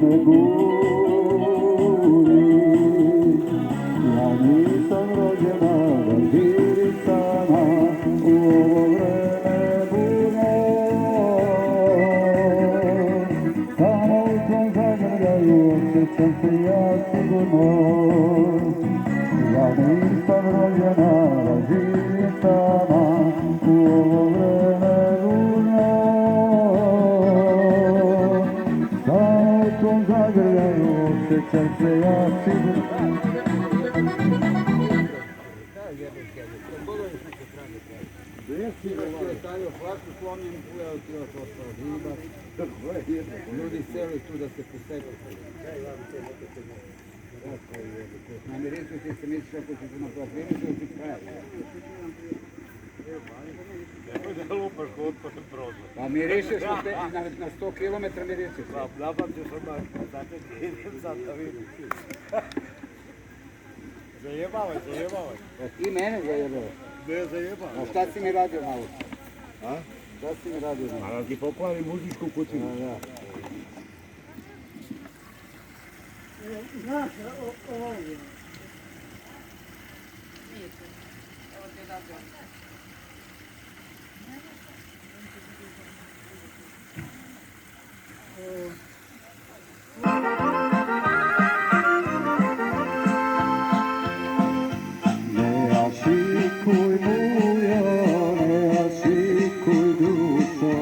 mene guri. Ja nisam rođena da živim sama u ovo vreme bune. Samo u tvom zagrljaju osjećam se ja sigurno. Ja nisam rođena da živim sama u ovo vreme bune. Samo u tvom zagrljaju osjećam se ja sigurno. Stavio flašku, slomljen, ujao ti još ostalo riba. Ljudi seli tu da se poseku. Namirišu ti se misliš ako ćeš napraviti, mirišu ti kraj. Nemoj da lupaš kod pa se prozor. Pa mirišeš na 100 km mirišeš. Napamćeš odmah, zato ti idem sad da vidim. Zajebavaj. Pa ti mene zajebavaš. Ne zajebavaj. A šta si mi radio malo? A? Šta si mi radio malo? A da ti pokvarim muzičku kućinu. Da. Znaš, ovo je. Nije to. Ovo ti je dobro. Ne ašikuj mujo, ne ašikuj dušo,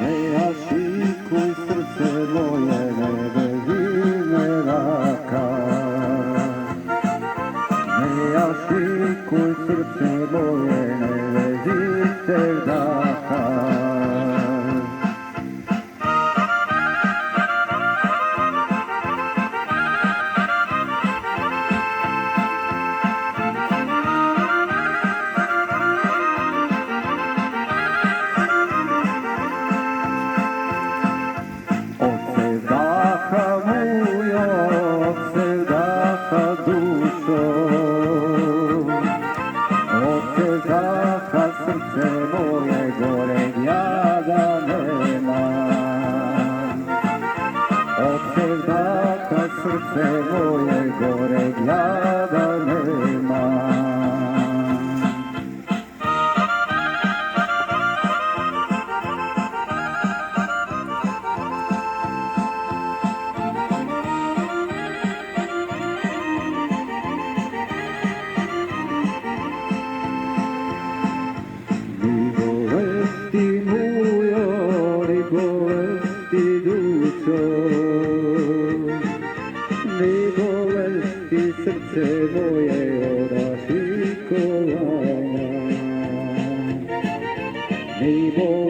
ne ašikuj srce moje, ne beži me raka. Ne ašikuj srce moje, ne beži se daka. Srce moje goreg jada nema. Od sevdaka srce moje goreg jada nema. Ne bolesti srce moje od ašikovanja. Ne bolesti